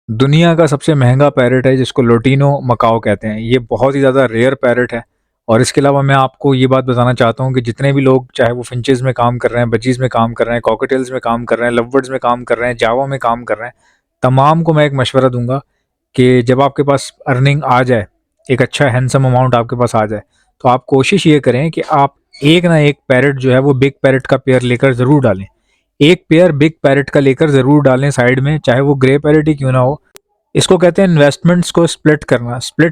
दुनिया का सबसे महंगा पैरेट है जिसको लोटिनो मकाओ कहते हैं। ये बहुत ही ज़्यादा रेयर पैरेट है। और इसके अलावा मैं आपको ये बात बताना चाहता हूँ कि जितने भी लोग चाहे वो फिंचेस में काम कर रहे हैं, बजीज़ में काम कर रहे हैं, कॉकटेल्स में काम कर रहे हैं, लवबर्ड्स में काम कर रहे हैं, जावा में काम कर रहे हैं, तमाम को मैं एक मशवरा दूंगा कि जब आपके पास अर्निंग आ जाए, एक अच्छा हैंडसम अमाउंट आपके पास आ जाए, तो आप कोशिश ये करें कि आप एक ना एक पैरेट जो है वो बिग पैरेट का पेयर लेकर ज़रूर डालें। एक पेयर बिग पैरेट का लेकर ज़रूर डालें साइड में, चाहे वो ग्रे पैरेट ही क्यों ना हो। इसको कहते हैं इन्वेस्टमेंट्स को स्प्लिट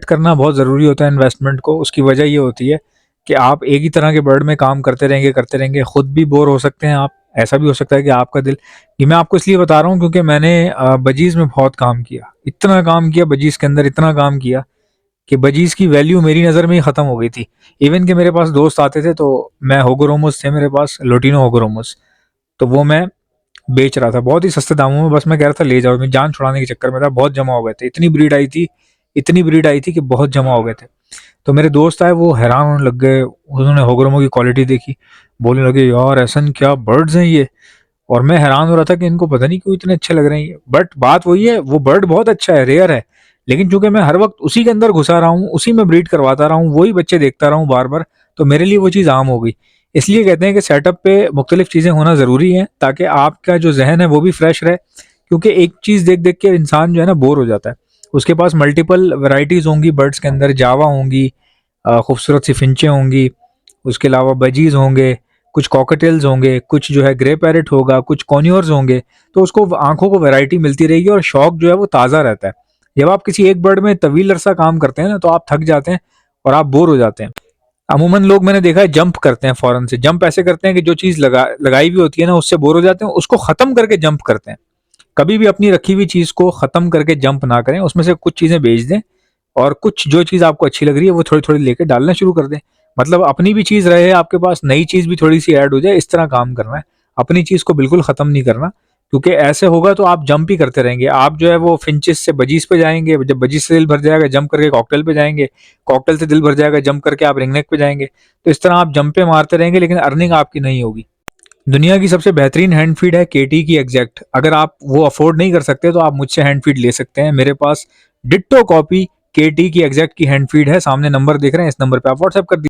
करना बहुत ज़रूरी होता है इन्वेस्टमेंट को। उसकी वजह ये होती है कि आप एक ही तरह के बर्ड में काम करते रहेंगे, खुद भी बोर हो सकते हैं आप। ऐसा भी हो सकता है कि आपका दिल, ये मैं आपको इसलिए बता रहा हूँ क्योंकि मैंने बजीज़ में बहुत काम किया, इतना काम किया बजीज़ के अंदर, इतना काम किया कि बजीज़ की वैल्यू मेरी नज़र में ही ख़त्म हो गई थी। इवन कि मेरे पास दोस्त आते थे, तो मैं होगोरोमस थे मेरे पास, लोटिनो होगोरोमस, तो वो मैं बेच रहा था बहुत ही सस्ते दामों में। बस मैं कह रहा था ले जाओ, मैं जान छुड़ाने के चक्कर में था। बहुत जमा हो गए थे, इतनी ब्रीड आई थी कि बहुत जमा हो गए थे। तो मेरे दोस्त आए, वो हैरान होने लग गए, उन्होंने होगरोमो की क्वालिटी देखी, बोलने लगे यार ऐसन क्या बर्ड्स हैं ये। और मैं हैरान हो रहा था कि इनको पता नहीं क्यों इतने अच्छे लग रहे हैं ये। बट बात वही है, वो बर्ड बहुत अच्छा है, रेयर है, लेकिन चूंकि मैं हर वक्त उसी के अंदर घुसा रहा हूँ, उसी में ब्रीड करवाता रहा हूँ, वही बच्चे देखता रहा हूँ बार बार, तो मेरे लिए वो चीज़ आम हो गई। इसलिए कहते हैं कि सेटअप पे मुख्तलिफ चीज़ें होना ज़रूरी है ताकि आपका जो जहन है वो भी फ्रेश रहे। क्योंकि एक चीज़ देख देख के इंसान जो है ना बोर हो जाता है। उसके पास मल्टीपल वैरायटीज़ होंगी बर्ड्स के अंदर, जावा होंगी, खूबसूरत सी फिंचें होंगी, उसके अलावा बजीज होंगे, कुछ कॉकटेल्स होंगे, कुछ जो है ग्रे पैरेट होगा, कुछ कॉन्योर्स होंगे। तो उसको आंखों को वैरायटी मिलती रहेगी और शौक जो है वो ताज़ा रहता है। जब आप किसी एक बर्ड में तवील अरसा काम करते हैं ना, तो आप थक जाते हैं और आप बोर हो जाते हैं। अमूमन लोग मैंने देखा है जंप करते हैं, फौरन से जंप ऐसे करते हैं कि जो चीज़ लगाई हुई होती है ना उससे बोर हो जाते हैं, उसको ख़त्म करके जंप करते हैं। कभी भी अपनी रखी हुई चीज़ को ख़त्म करके जंप ना करें, उसमें से कुछ चीज़ें बेच दें और कुछ जो चीज़ आपको अच्छी लग रही है वो थोड़ी थोड़ी लेके डालना शुरू कर दें। मतलब अपनी भी चीज़ रहे आपके पास, नई चीज़ भी थोड़ी सी ऐड हो जाए, इस तरह काम करना है। अपनी चीज़ को बिल्कुल ख़त्म नहीं करना, क्योंकि ऐसे होगा तो आप जंप ही करते रहेंगे। आप जो है वो फिंचेस से बजीज पे जाएंगे, जब बजीज से दिल भर जाएगा जंप करके कॉकटेल पे जाएंगे, कॉकटेल से दिल भर जाएगा जंप करके आप रिंगनेक पे जाएंगे। तो इस तरह आप जंपे मारते रहेंगे लेकिन अर्निंग आपकी नहीं होगी। दुनिया की सबसे बेहतरीन हैंड फीड है केटी की एग्जैक्ट। अगर आप वो अफोर्ड नहीं कर सकते तो आप मुझसे हैंड फीड ले सकते हैं। मेरे पास डिट्टो कॉपी केटी की एग्जैक्ट की हैंड फीड है, सामने नंबर दिख रहे हैं, इस नंबर पे आप व्हाट्सएप कर